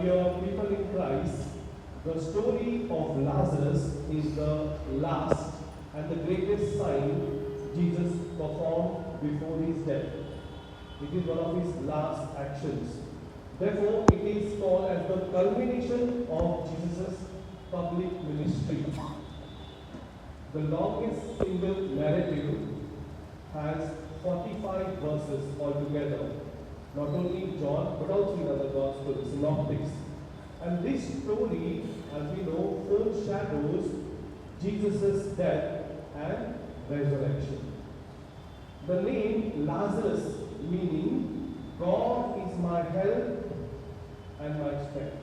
dear people in Christ, the story of Lazarus is the last and the greatest sign Jesus performed before his death. It is one of his last actions. Therefore, it is called as the culmination of Jesus' public ministry. The longest single narrative has 45 verses altogether, not only in John but also in other Gospels, synoptics. And this story, as we know, foreshadows Jesus' death and resurrection. The name Lazarus, meaning God is my help and my strength.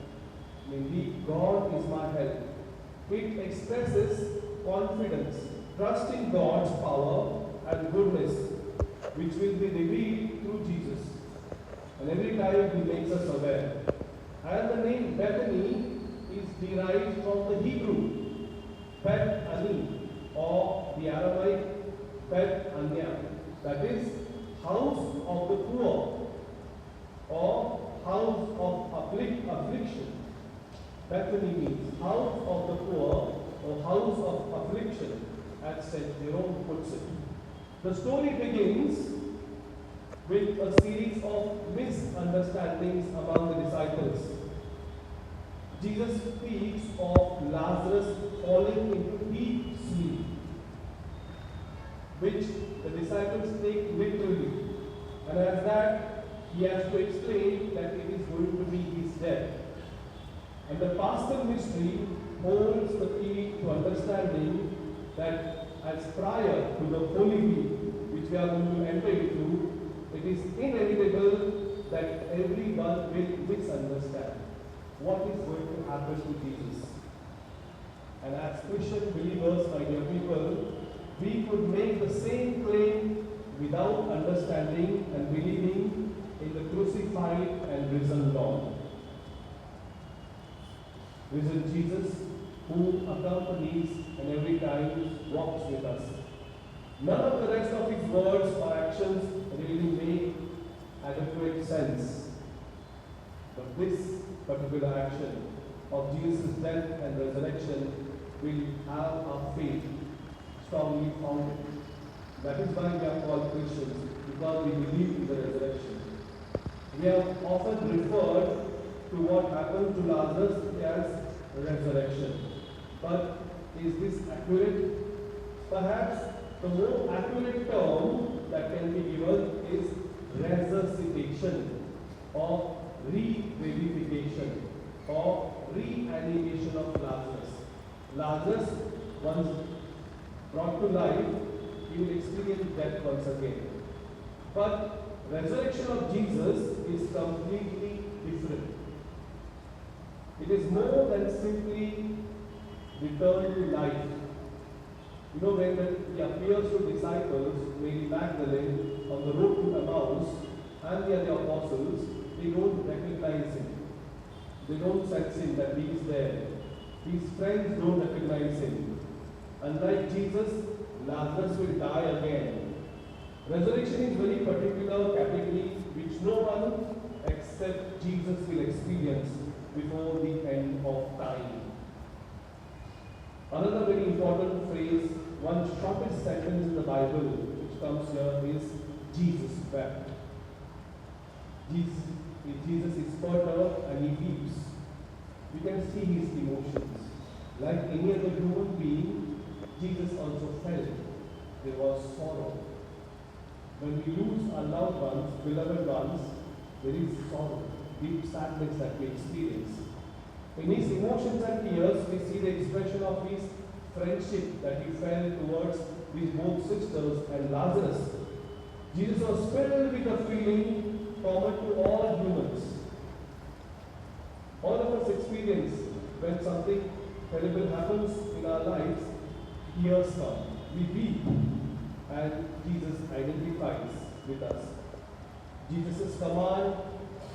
Indeed, God is my help. It expresses confidence, trust in God's power and goodness, which will be revealed through Jesus. And every time he makes us aware. And the name Bethany is derived from the Hebrew Bet Ani, or the Aramaic Bet Anya, that is, house of the poor or house of affliction. Bethany means house of the poor or house of affliction, as St. Jerome puts it. The story begins with a series of misunderstandings among the disciples. Jesus speaks of Lazarus falling into deep sleep, which the disciples take literally. And as that, he has to explain that it is going to be his death. And the paschal mystery holds the key to understanding that as prior to the Holy Week, which we are going to enter into, it is inevitable that everyone will misunderstand what is going to happen to Jesus. And as Christian believers, my dear people, we could make the same claim without understanding and believing in the crucified and risen Lord. Risen Jesus, who accompanies and every time walks with us. None of the rest of his words or actions really make adequate sense. But this particular action of Jesus' death and resurrection will have our faith strongly founded. That is why we are called Christians, because we believe in the resurrection. We have often referred to what happened to Lazarus as resurrection. But is this accurate? Perhaps the more accurate term that can be given is resuscitation or revivification or reanimation of Lazarus. Lazarus, once brought to life, he will experience death once again. But resurrection of Jesus is completely different. It is more than simply return to life. You know, when he appears to disciples, Mary Magdalene, on the road to Emmaus, and the other apostles, they don't recognize him. They don't sense him that he is there. His friends don't recognize him. Unlike Jesus, Lazarus will die again. Resurrection is very particular category which no one except Jesus will experience before the end of time. Another very important phrase, one shortest sentence in the Bible which comes here is Jesus wept. Jesus is perturbed and he weeps. You can see his emotions. Like any other human being, Jesus also felt there was sorrow. When we lose our loved ones, beloved ones, there is sorrow, deep sadness that we experience. In his emotions and tears, we see the expression of his friendship that he felt towards these both sisters and Lazarus. Jesus was filled with a feeling common to all humans. All of us experience when something terrible happens in our lives, tears come. We weep, and Jesus identifies with us. Jesus' command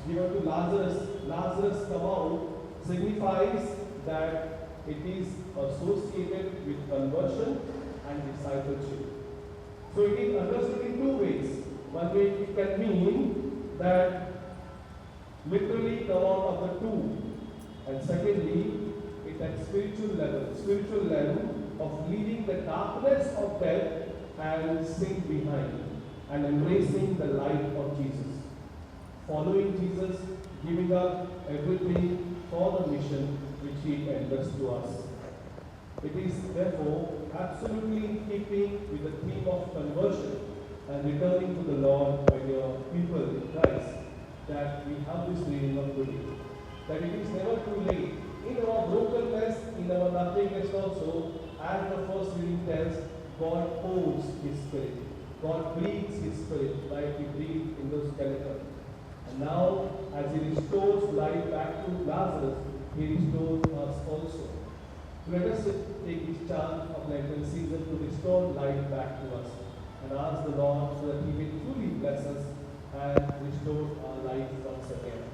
given to Lazarus, Lazarus come out, signifies that it is associated with conversion and discipleship. So it is understood in two ways. One way it can mean that literally come out of the tomb, And secondly, it at spiritual level of leaving the darkness of death and sin behind and embracing the light of Jesus. Following Jesus, giving up everything for the mission which He entrusts to us. It is therefore absolutely in keeping with the theme of conversion and returning to the Lord by your people in Christ that we have this reading of today. That it is never too late. In our brokenness, in our nothingness also, as the first reading tells, God pours His Spirit. God breathes His Spirit like He breathed in those skeleton. And now, as He restores life back to Lazarus, He restores us also. Let us take this chance of Lenten season to restore life back to us and ask the Lord so that He may truly bless us and restore our life once again.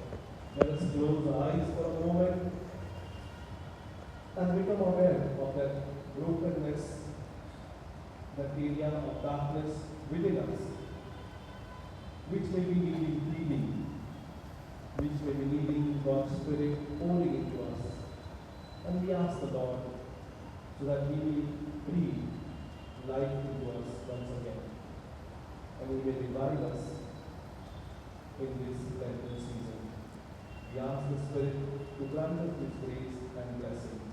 Let us close our eyes for a moment and become aware of that brokenness, that area of darkness within us, which may be needing healing, which may be needing God's Spirit pouring into us. And we ask the Lord so that He will breathe life into us once again. And He may revive us in this Lenten season. We ask the Spirit to grant us His grace and blessing.